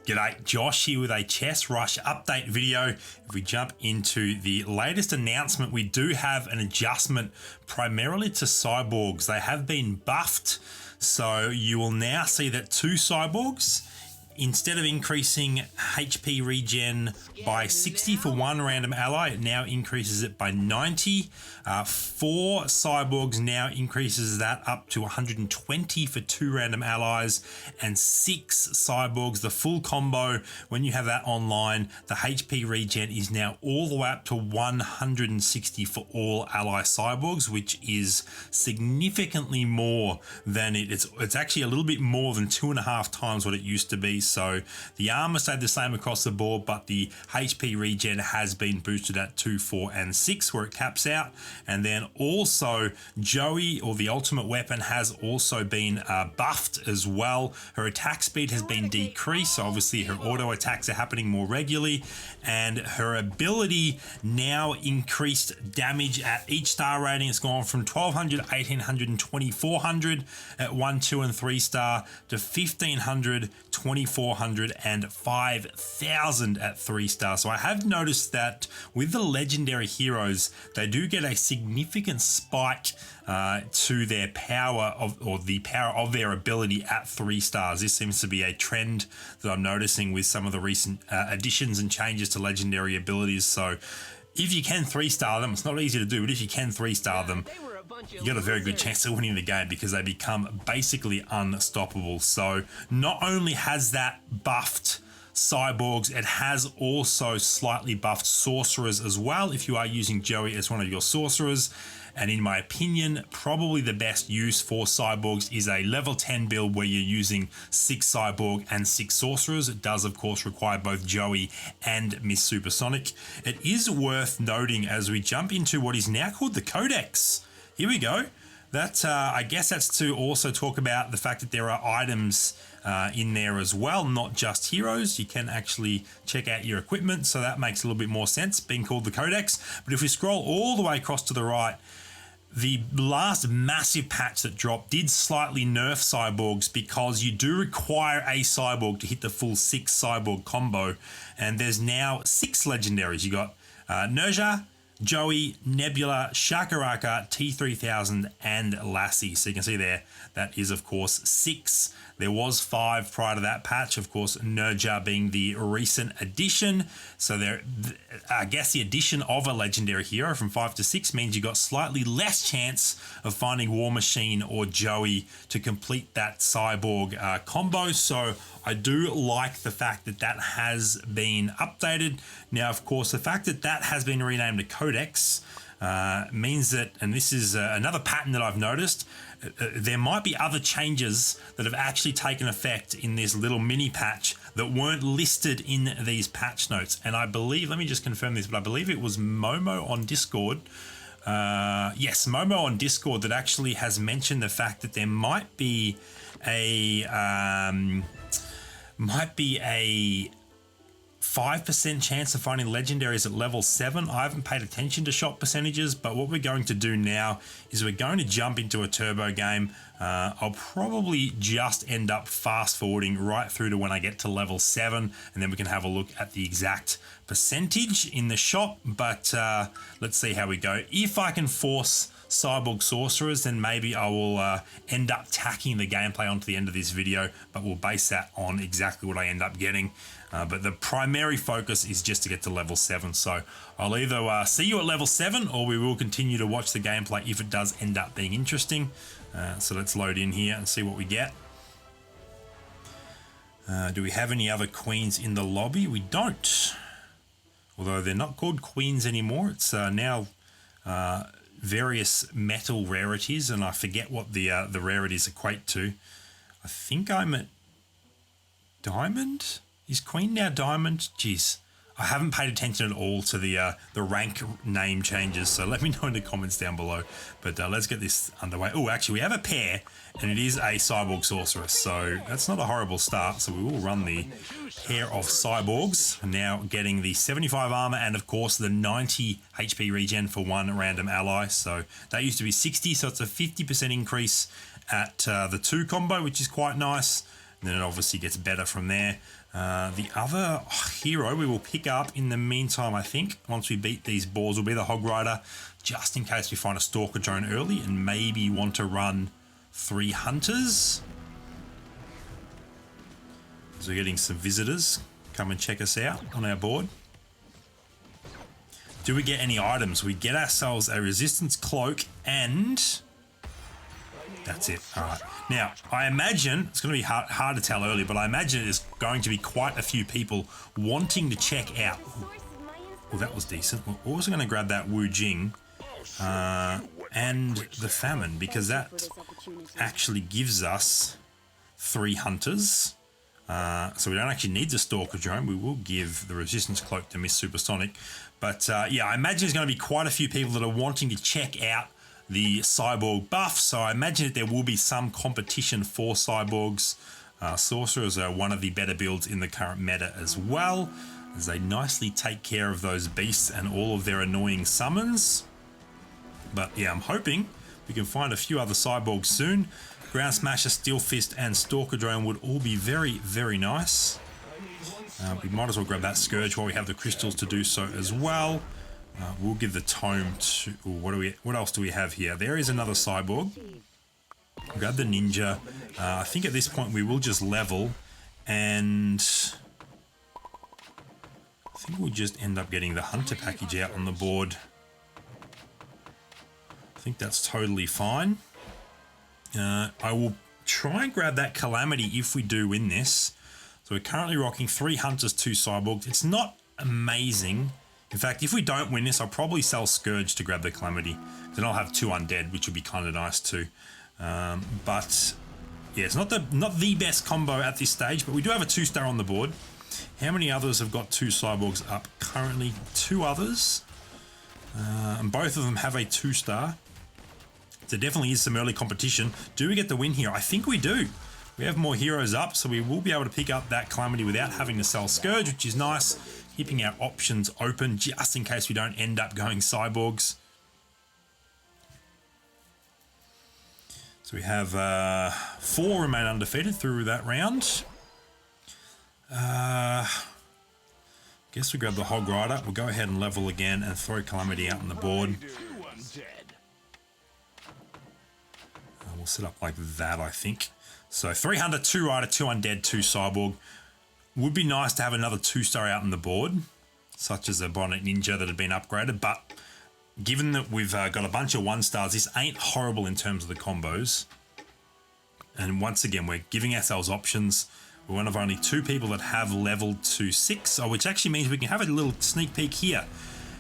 G'day, Josh here with a Chess Rush update video. If we jump into the latest announcement, we do have an adjustment primarily to Cyborgs. They have been buffed, so you will now see that 2 Cyborgs, instead of increasing HP regen by 60 for 1 random ally, it now increases it by 90. 4 Cyborgs now increases that up to 120 for 2 random allies, and 6 Cyborgs, the full combo, when you have that online, the HP regen is now all the way up to 160 for all ally Cyborgs, which is significantly more than it's actually a little bit more than 2.5 times what it used to be. So the armor stayed the same across the board, but the HP regen has been boosted at 2, 4, and 6 where it caps out. And then also Joey, or the ultimate weapon, has also been buffed as well. Her attack speed has been decreased, so obviously her auto attacks are happening more regularly, and her ability now increased damage at each star rating. It's gone from 1200, 1800, and 2400 at 1, 2, and 3 star to 1500, 2400, and 5000 at 3 star. So I have noticed that with the legendary heroes, they do get a significant spike to their power or the power of their ability at 3 stars. This seems to be a trend that I'm noticing with some of the recent additions and changes to legendary abilities. So if you can 3-star them, it's not easy to do, but if you can 3-star them, you got a very good chance of winning the game because they become basically unstoppable. So not only has that buffed Cyborgs, it has also slightly buffed sorcerers as well if you are using Joey as one of your sorcerers. And in my opinion, probably the best use for Cyborgs is a level 10 build where you're using 6 Cyborg and 6 sorcerers. It does of course require both Joey and Miss Supersonic. It is worth noting as we jump into what is now called the Codex. Here we go. That I guess that's to also talk about the fact that there are items in there as well, not just heroes. You can actually check out your equipment, so that makes a little bit more sense being called the Codex. But if we scroll all the way across to the right, the last massive patch that dropped did slightly nerf Cyborgs because you do require a Cyborg to hit the full 6 Cyborg combo, and there's now 6 legendaries. You got Nerja, Joey, Nebula, Shakaraka, T3000, and Lassie. So you can see there, that is of course 6. There was 5 prior to that patch, of course, Nerja being the recent addition. So there, I guess the addition of a legendary hero from 5 to 6 means you got slightly less chance of finding War Machine or Joey to complete that Cyborg combo. So I do like the fact that that has been updated. Now, of course, the fact that that has been renamed to Codex means that, and this is another pattern that I've noticed, there might be other changes that have actually taken effect in this little mini patch that weren't listed in these patch notes. And I believe, let me just confirm this, but I believe it was Momo on Discord. Yes, Momo on Discord that actually has mentioned the fact that there might be a 5% chance of finding legendaries at level 7. I haven't paid attention to shop percentages, but what we're going to do now is we're going to jump into a turbo game. I'll probably just end up fast forwarding right through to when I get to level 7, and then we can have a look at the exact percentage in the shop. But let's see how we go. If I can force Cyborg sorcerers, then maybe I will end up tacking the gameplay onto the end of this video, but we'll base that on exactly what I end up getting. But the primary focus is just to get to level 7. So I'll either see you at level 7, or we will continue to watch the gameplay if it does end up being interesting. So let's load in here and see what we get. Do we have any other queens in the lobby? We don't. Although they're not called queens anymore. It's now various metal rarities, and I forget what the rarities equate to. I think I'm at diamond. Is queen now diamond? Jeez, I haven't paid attention at all to the rank name changes, so let me know in the comments down below. But let's get this underway. Oh, actually, we have a pair, and it is a Cyborg Sorceress, so that's not a horrible start. So we will run the pair of Cyborgs, now getting the 75 armor and, of course, the 90 HP regen for 1 random ally. So that used to be 60, so it's a 50% increase at the 2 combo, which is quite nice. And then it obviously gets better from there. The other hero we will pick up in the meantime, I think, once we beat these boars, will be the Hog Rider, just in case we find a Stalker drone early and maybe want to run 3 hunters. So we're getting some visitors come and check us out on our board. Do we get any items? We get ourselves a resistance cloak and that's it. All right. Now, I imagine, it's going to be hard to tell early, but I imagine there's going to be quite a few people wanting to check out. Well, that was decent. We're also going to grab that Wu Jing and the Famine, because that actually gives us 3 hunters. So we don't actually need the Stalker drone. We will give the resistance cloak to Miss Supersonic. But yeah, I imagine there's going to be quite a few people that are wanting to check out the Cyborg buff, so I imagine that there will be some competition for Cyborgs. Sorcerers are one of the better builds in the current meta as well, as they nicely take care of those beasts and all of their annoying summons. But yeah, I'm hoping we can find a few other Cyborgs soon. Ground Smasher, Steel Fist and Stalker Drone would all be very, very nice. We might as well grab that Scourge while we have the crystals to do so as well. We'll give the tome to... What else do we have here? There is another Cyborg. We'll grab the Ninja. I think at this point we will just level, and I think we'll just end up getting the Hunter package out on the board. I think that's totally fine. I will try and grab that Calamity if we do win this. So we're currently rocking 3 Hunters, 2 Cyborgs. It's not amazing. In fact, if we don't win this, I'll probably sell Scourge to grab the Calamity. Then I'll have 2 Undead, which would be kind of nice too. But yeah, it's not the best combo at this stage, but we do have a 2-star on the board. How many others have got 2 Cyborgs up? Currently 2 others. And both of them have a 2-star. So definitely is some early competition. Do we get the win here? I think we do. We have more heroes up, so we will be able to pick up that Calamity without having to sell Scourge, which is nice. Keeping our options open just in case we don't end up going Cyborgs. So we have 4 remain undefeated through that round. Guess we grab the Hog Rider. We'll go ahead and level again and throw Calamity out on the board. We'll set up like that, I think. So 300, 2 Rider, 2 Undead, 2 Cyborg. Would be nice to have another 2-star out on the board, such as a Bionic Ninja that had been upgraded, but given that we've got a bunch of 1-stars, this ain't horrible in terms of the combos. And once again, we're giving ourselves options. We're one of only 2 people that have leveled to 6, which actually means we can have a little sneak peek here.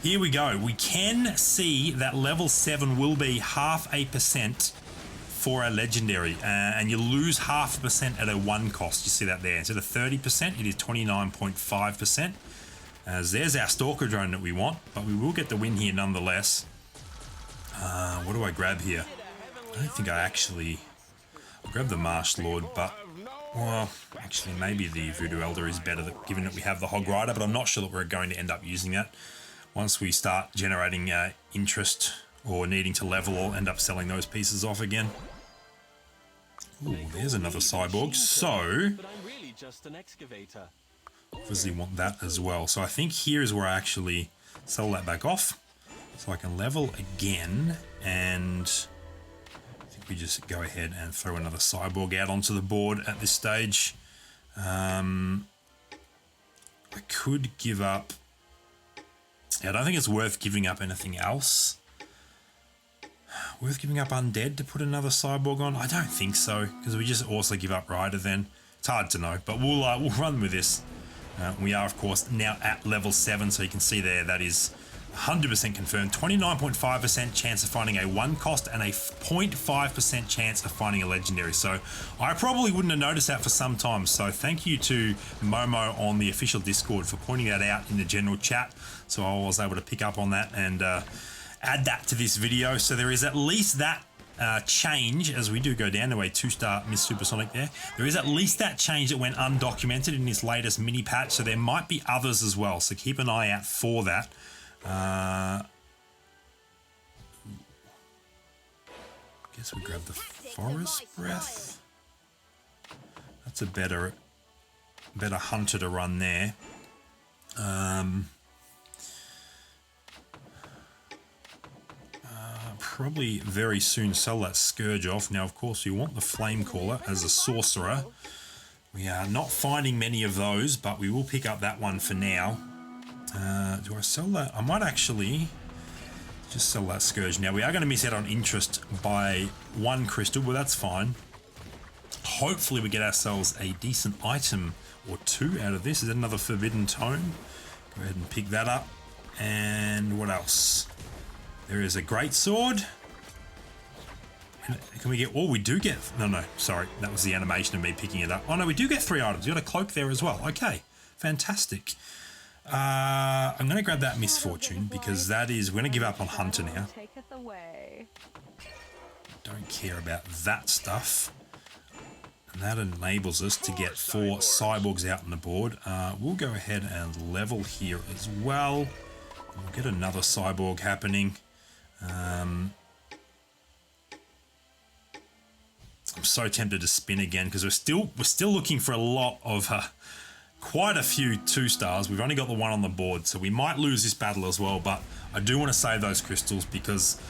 Here we go. We can see that level 7 will be 0.5% for a legendary, and you lose 0.5% at a 1 cost. You see that there. Instead of 30%, it is 29.5%. As there's our Stalker drone that we want, but we will get the win here nonetheless. What do I grab here? I don't think I actually... I'll grab the Marsh Lord, but... Well, actually, maybe the Voodoo Elder is better, given that we have the Hog Rider, but I'm not sure that we're going to end up using that. Once we start generating interest or needing to level, I'll end up selling those pieces off again. Ooh, there's another Cyborg. So, obviously want that as well. So I think here is where I actually sell that back off. So I can level again, and I think we just go ahead and throw another Cyborg out onto the board at this stage. I could give up... I don't think it's worth giving up anything else. Worth giving up Undead to put another Cyborg on? I don't think so, because we just also give up Rider then. It's hard to know, but we'll run with this. We are, of course, now at level 7, so you can see there that is 100% confirmed. 29.5% chance of finding a 1 cost and a 0.5% chance of finding a legendary. So I probably wouldn't have noticed that for some time. So thank you to Momo on the official Discord for pointing that out in the general chat. So I was able to pick up on that and add that to this video. So there is at least that change, as we do go down to a 2-star Miss Supersonic there. There is at least that change that went undocumented in this latest mini patch. So there might be others as well. So keep an eye out for that. Guess we grab the Forest Breath. That's a better better hunter to run there. Probably very soon sell that Scourge off. Now, of course, we want the Flame Caller as a sorcerer. We are not finding many of those, but we will pick up that one for now. Do I sell that? I might actually just sell that Scourge. Now, we are going to miss out on interest by 1 crystal, but that's fine. Hopefully, we get ourselves a decent item or 2 out of this. Is that another Forbidden Tome? Go ahead and pick that up. And what else? There is a great sword. Can we get? Oh, we do get. No, sorry, that was the animation of me picking it up. Oh no, we do get 3 items. We got a cloak there as well. Okay, fantastic. I'm going to grab that Misfortune because that is. We're going to give up on Hunter now. Don't care about that stuff. And that enables us to get 4 Cyborgs out on the board. We'll go ahead and level here as well. We'll get another Cyborg happening. I'm so tempted to spin again because we're still looking for a lot of quite a few 2 stars. We've only got the 1 on the board, so we might lose this battle as well. But I do want to save those crystals because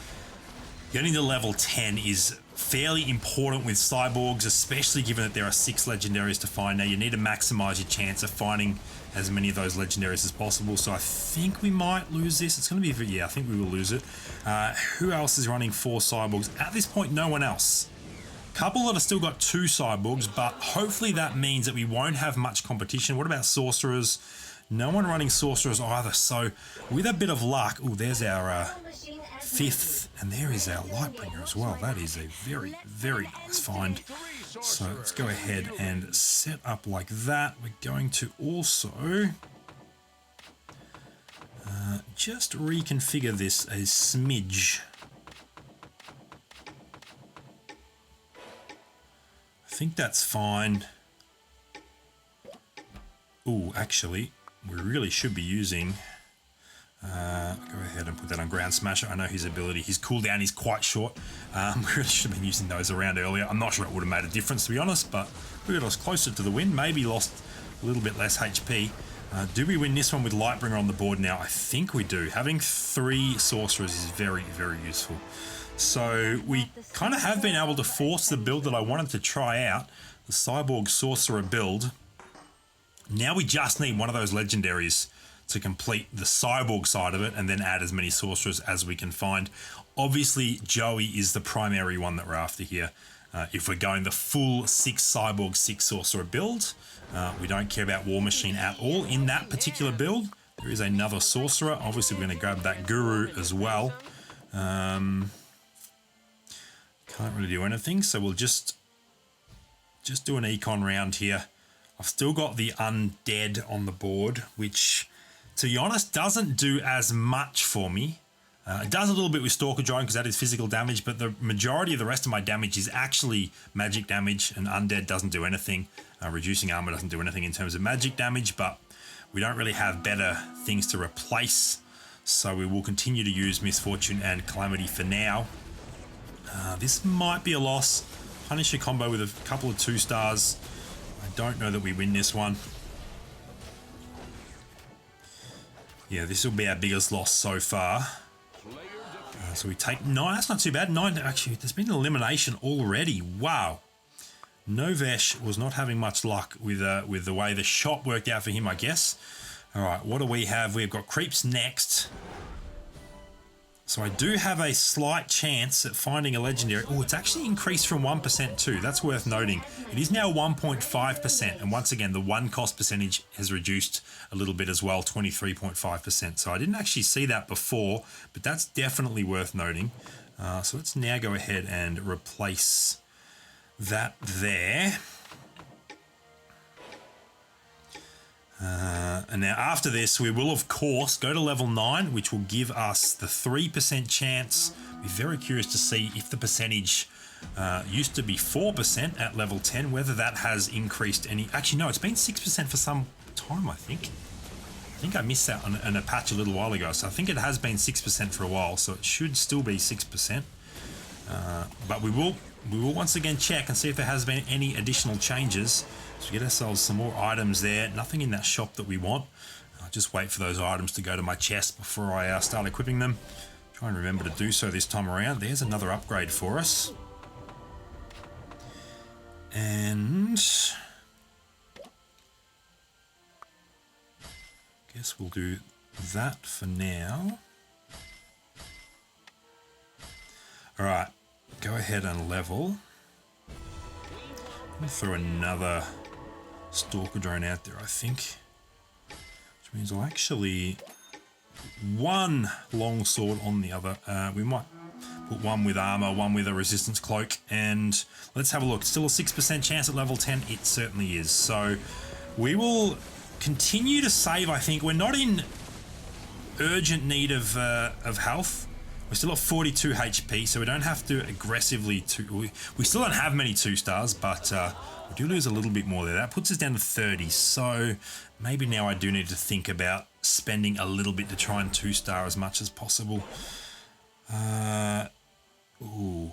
getting to level 10 is fairly important with Cyborgs, especially given that there are 6 legendaries to find. Now you need to maximize your chance of finding as many of those legendaries as possible. So I think we might lose this. It's going to be, yeah, I think we will lose it. Who else is running 4 Cyborgs? At this point, no one else. Couple that have still got 2 Cyborgs, but hopefully that means that we won't have much competition. What about Sorcerers? No one running Sorcerers either. So with a bit of luck, oh, there's our 5th, and there is our Lightbringer as well. That is a very, very nice find. So let's go ahead and set up like that. We're going to also just reconfigure this a smidge. I think that's fine. Oh, actually, we really should be using... go ahead and put that on Ground Smasher. I know his ability, his cooldown is quite short. We really should have been using those around earlier. I'm not sure it would have made a difference, to be honest, but we got us closer to the win. Maybe lost a little bit less HP. Do we win this one with Lightbringer on the board now? I think we do. Having 3 Sorcerers is very, very useful. So we kind of have been able to force the build that I wanted to try out, the Cyborg Sorcerer build. Now we just need one of those legendaries to complete the Cyborg side of it and then add as many Sorcerers as we can find. Obviously, Joey is the primary one that we're after here. If we're going the full 6 Cyborg, 6 Sorcerer build, we don't care about War Machine at all in that particular build. There is another Sorcerer. Obviously, we're going to grab that Guru as well. Can't really do anything, so we'll just do an econ round here. I've still got the Undead on the board, which, to be honest, doesn't do as much for me. It does a little bit with Stalker Giant because that is physical damage, but the majority of the rest of my damage is actually magic damage, and Undead doesn't do anything. Reducing armor doesn't do anything in terms of magic damage, but we don't really have better things to replace, so we will continue to use Misfortune and Calamity for now. This might be a loss. Punisher combo with a couple of 2 stars. I don't know that we win this one. Yeah, this will be our biggest loss so far. So we take 9. That's not too bad. 9. Actually, there's been an elimination already. Wow. Novesh was not having much luck with the way the shot worked out for him, I guess. All right, what do we have? We've got Creeps next. So I do have a slight chance at finding a legendary. Oh, it's actually increased from 1% too. That's worth noting. It is now 1.5%. And once again, the 1 cost percentage has reduced a little bit as well, 23.5%. So I didn't actually see that before, but that's definitely worth noting. So let's now go ahead and replace that there. And now after this, we will, of course, go to level 9, which will give us the 3% chance. Be very curious to see if the percentage used to be 4% at level 10, whether that has increased any. Actually, no, it's been 6% for some time, I think. I think I missed that on a patch a little while ago. So I think it has been 6% for a while, so it should still be 6%. But we will once again check and see if there has been any additional changes. So we get ourselves some more items there. Nothing in that shop that we want. I'll just wait for those items to go to my chest before I start equipping them. Try and remember to do so this time around. There's another upgrade for us. And guess we'll do that for now. All right, go ahead and level. I'm gonna throw another stalker drone out there, I think. Which means I'll actually one long sword on the other. We might put one with armor, one with a resistance cloak, and let's have a look. Still a 6% chance at level 10. It certainly is. So we will continue to save. I think we're not in urgent need of health. We're still at 42 HP, so we don't have to aggressively. We still don't have many 2 stars, but we do lose a little bit more there. That puts us down to 30. So maybe now I do need to think about spending a little bit to try and 2-star as much as possible. Ooh.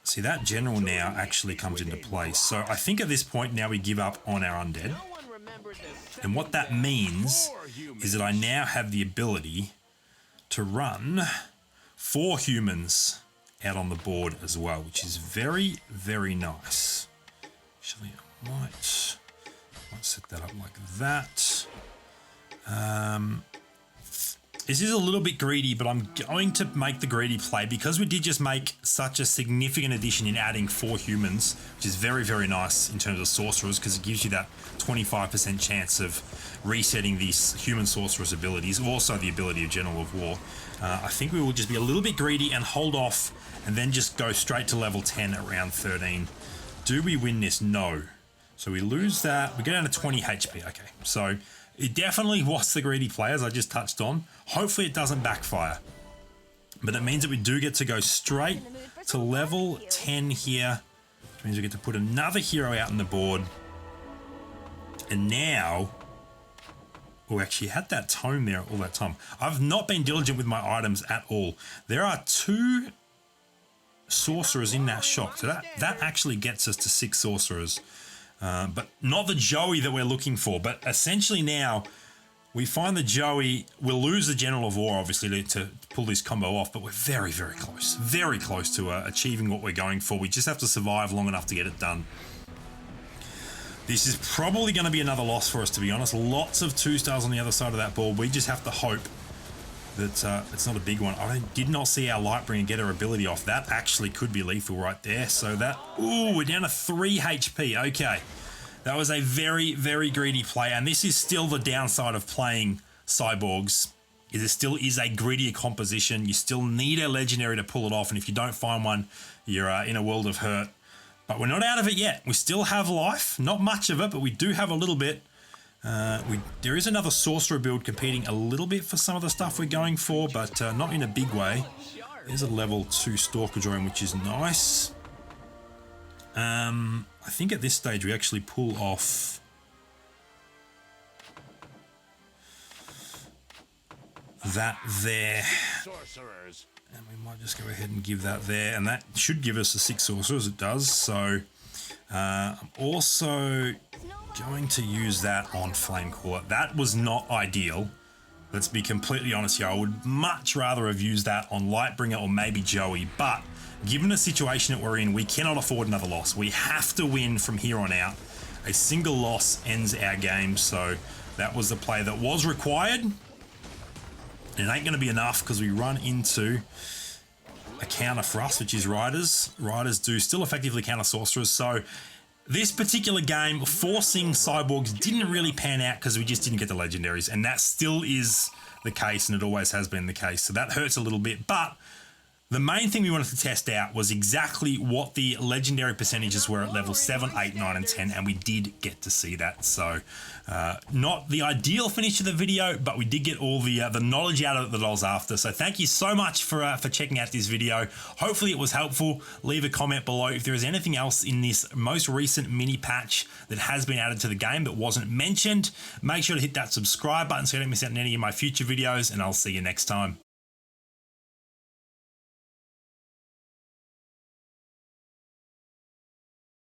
See, that general now actually comes into place. So I think at this point now we give up on our undead. And what that means is that I now have the ability to run 4 humans out on the board as well, which is very, very nice. Actually, I might set that up like that. This is a little bit greedy, but I'm going to make the greedy play because we did just make such a significant addition in adding 4 humans, which is very, very nice in terms of sorcerers because it gives you that 25% chance of resetting these human sorcerers' abilities, also the ability of General of War. I think we will just be a little bit greedy and hold off and then just go straight to level 10 at round 13. Do we win this? No. So we lose that. We go down to 20 HP. Okay, so it definitely was the greedy play, as I just touched on. Hopefully it doesn't backfire. But it means that we do get to go straight to level 10 here, which means we get to put another hero out on the board. And now, we actually had that tome there all that time. I've not been diligent with my items at all. There are 2 sorcerers in that shop, so that actually gets us to 6 sorcerers. But not the Joey that we're looking for. But essentially now, we find the Joey. We'll lose the General of War, obviously, to pull this combo off. But we're very, very close to achieving what we're going for. We just have to survive long enough to get it done. This is probably going to be another loss for us, to be honest. Lots of 2 stars on the other side of that board. We just have to hope that it's not a big one. I did not see our Lightbringer get her ability off. That actually could be lethal right there. So that, ooh, we're down to 3 HP. Okay. That was a very, very greedy play. And this is still the downside of playing Cyborgs. It still is a greedier composition. You still need a legendary to pull it off. And if you don't find one, you're in a world of hurt. But we're not out of it yet. We still have life. Not much of it, but we do have a little bit. There is another sorcerer build competing a little bit for some of the stuff we're going for, but not in a big way. There's a level 2 stalker drone, which is nice. I think at this stage we actually pull off that there. And we might just go ahead and give that there, and that should give us a 6 sorcerers. It does. So I'm also going to use that on Flamecaller. That was not ideal. Let's be completely honest here. I would much rather have used that on Lightbringer or maybe Joey, but given the situation that we're in, we cannot afford another loss. We have to win from here on out. A single loss ends our game, so that was the play that was required. And it ain't going to be enough because we run into a counter for us, which is Riders. Riders do still effectively counter Sorcerers, so this particular game, forcing Cyborgs didn't really pan out because we just didn't get the legendaries, and that still is the case, and it always has been the case. So that hurts a little bit, but the main thing we wanted to test out was exactly what the legendary percentages were at level 7, 8, 9, and 10, and we did get to see that. So not the ideal finish to the video, but we did get all the knowledge out of it that I was after. So thank you so much for checking out this video. Hopefully it was helpful. Leave a comment below if there is anything else in this most recent mini patch that has been added to the game that wasn't mentioned. Make sure to hit that subscribe button so you don't miss out on any of my future videos, and I'll see you next time.